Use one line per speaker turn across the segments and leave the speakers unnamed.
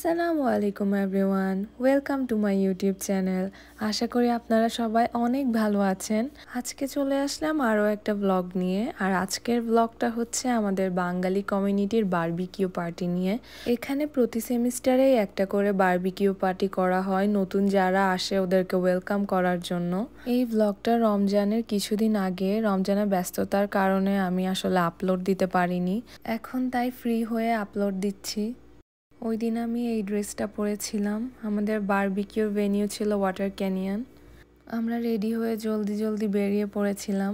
আসসালামু আলাইকুম everyone, welcome to my YouTube channel. আশা করি আপনারা সবাই অনেক ভালো আছেন। আজকে চলে আসলাম আরও একটা ব্লগ নিয়ে। আর আজকের ব্লগটা হচ্ছে আমাদের বাঙালি কমিউনিটির বারবিকিউ পার্টি নিয়ে। এখানে প্রতি সেমিস্টারেই একটা করে বারবিকিউ পার্টি করা হয় নতুন যারা আসে ওদেরকে ওয়েলকাম করার জন্য। এই ব্লগটা রমজানের কিছুদিন আগে, রমজানের ব্যস্ততার কারণে আমি আসলে আপলোড দিতে পারিনি, এখন তাই ফ্রি হয়ে আপলোড দিচ্ছি। ওই দিন আমি এই ড্রেসটা পরেছিলাম। আমাদের বারবিকিউর ভেনিউ ছিল ওয়াটার ক্যানিয়ন। আমরা রেডি হয়ে জলদি জলদি বেরিয়ে পড়েছিলাম।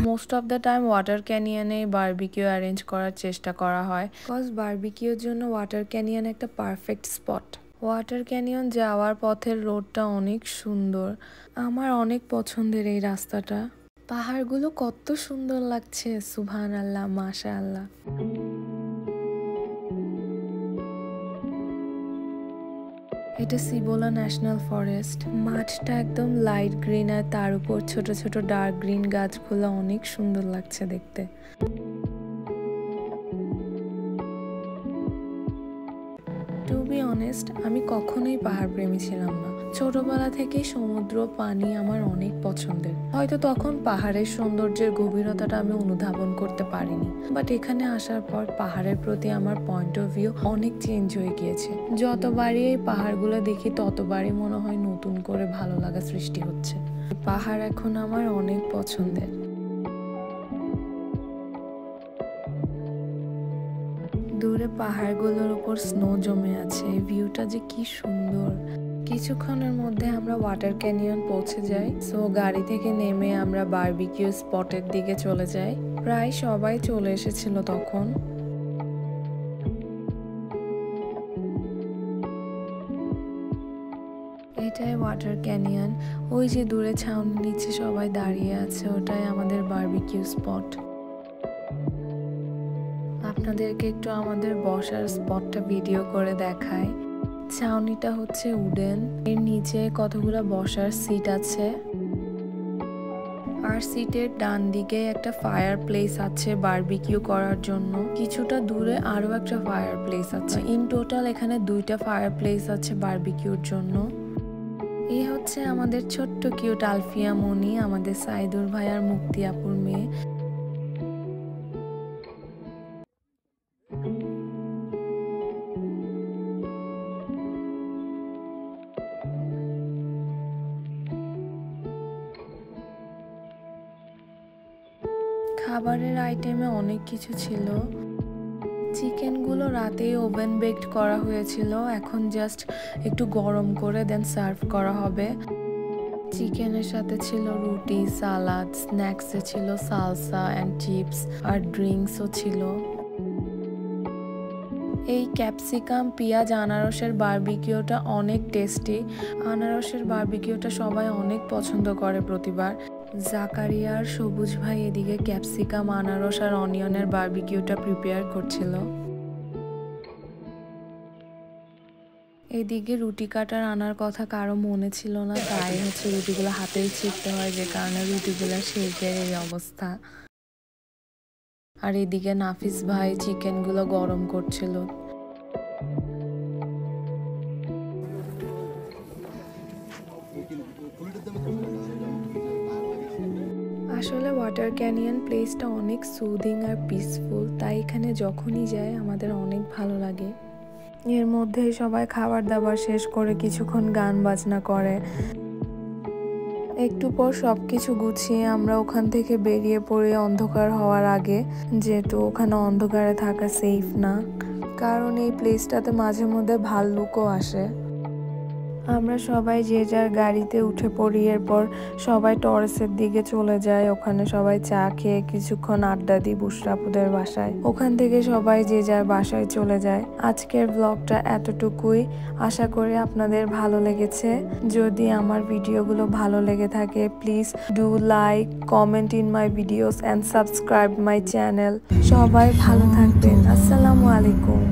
Most of the time water ক্যানিয়নে বারবিকিউ অ্যারেঞ্জ করার চেষ্টা করা হয়, বিকজ বারবিকিউর জন্য ওয়াটার ক্যানিয়ন একটা পারফেক্ট স্পট। ওয়াটার ক্যানিয়ন যাওয়ার পথের রোডটা অনেক সুন্দর, আমার অনেক পছন্দের এই রাস্তাটা। পাহাড়গুলো কত সুন্দর লাগছে, সুবহানাল্লাহ, মাশাআল্লাহ। এটা সিবোলা ন্যাশনাল ফরেস্ট। মাঠটা একদম লাইট গ্রিন আর তার উপর ছোট ছোট ডার্ক গ্রিন গাছগুলো অনেক সুন্দর লাগছে দেখতে। টু বি অনেস্ট, আমি কখনোই পাহাড় প্রেমী ছিলাম না। ছোটবেলা থেকেই সমুদ্র পানি আমার অনেক পছন্দের। হয়তো তখন পাহাড়ের সৌন্দর্যের গভীরতাটা আমি অনুধাবন করতে পারিনি, বাট এখানে আসার পর পাহাড়ের প্রতি আমার পয়েন্ট অফ ভিউ অনেক চেঞ্জ হয়ে গিয়েছে। যতবারই এই পাহাড়গুলো দেখি ততবারই মনে হয় নতুন করে ভালো লাগা সৃষ্টি হচ্ছে। পাহাড় এখন আমার অনেক পছন্দের। দূরে পাহাড়গুলোর উপর স্নো জমে আছে, ভিউটা যে কি সুন্দর। কিছুক্ষণের মধ্যে আমরা ওয়াটার ক্যানিয়ন পৌঁছে যাই। সো গাড়ি থেকে নেমে আমরা বারবিকিউ স্পটের দিকে চলে যাই। প্রায় সবাই চলে এসেছিল তখন। এটাই ওয়াটার ক্যানিয়ন। ওই যে দূরে ছাউনির নিচে সবাই দাঁড়িয়ে আছে, ওটাই আমাদের বারবিকিউ স্পট। আপনাদেরকে একটু আমাদের বসার স্পটটা ভিডিও করে দেখাই। ছাউনিটা হচ্ছে উডেন, এর নিচে কতগুলো বসার সিট আছে। আর সিটের ডান দিকে একটা ফায়ার প্লেস আছে বারবিকিউ করার জন্য। কিছুটা দূরে আরো একটা ফায়ার প্লেস আছে। ইন টোটাল এখানে দুইটা ফায়ার প্লেস আছে বারবিকিউর জন্য। এই হচ্ছে আমাদের ছোট্ট কিউট আলফিয়া মনি, আমাদের সাইদুর ভাইয়ার মুক্তি আপুর মেয়ে। খাবারের আইটেমে অনেক কিছু ছিল। চিকেনগুলো রাতেই ওভেন বেকড করা হয়েছিল, এখন জাস্ট একটু গরম করে দেন সার্ভ করা হবে। চিকেনের সাথে ছিল রুটি, সালাদ, স্ন্যাক্সে ছিল সালসা অ্যান্ড চিপস, আর ড্রিঙ্কসও ছিল। এই ক্যাপসিকাম, পেঁয়াজ, আনারসের বারবিকিউটা অনেক টেস্টি। আনারসের বারবিকিউটা সবাই অনেক পছন্দ করে প্রতিবার। জাকারিয়া আর সবুজ ভাই এদিকে ক্যাপসিকাম, আনারস আর অনিয়নের বারবিকিউটা প্রিপেয়ার করছিল। এদিকে রুটি কাটার আনার কথা কারো মনে ছিল না, তাই হচ্ছে রুটিগুলো হাতেই ছিঁড়তে হয়, যে কারণে রুটিগুলো শেকের এই অবস্থা। আর এদিকে নাফিস ভাই চিকেনগুলো গরম করছিল। আসলে ওয়াটার ক্যানিয়ন প্লেসটা অনেক সুদিং আর পিসফুল, তাই এখানে যখনই যায় আমাদের অনেক ভালো লাগে। এর মধ্যেই সবাই খাবার দাবার শেষ করে কিছুক্ষণ গান বাজনা করে। একটু পর সবকিছু গুছিয়ে আমরা ওখান থেকে বেরিয়ে পড়ি অন্ধকার হওয়ার আগে, যেহেতু ওখানে অন্ধকারে থাকা সেফ না, কারণ এই প্লেসটাতে মাঝে মধ্যে ভাল্লুকও আসে। আমরা সবাই যে যার গাড়িতে উঠে পড়ি, এরপর সবাই টরেসের দিকে চলে যায়। ওখানে সবাই চা খেয়ে কিছুক্ষণ আড্ডা দিই বুশরাপুদের বাসায়। ওখান থেকে সবাই যে যার বাসায় চলে যায়। আজকের ব্লগটা এতটুকুই, আশা করি আপনাদের ভালো লেগেছে। যদি আমার ভিডিওগুলো ভালো লেগে থাকে, please do like, comment in my videos and subscribe my channel. সবাই ভালো থাকবেন। আসসালামু আলাইকুম।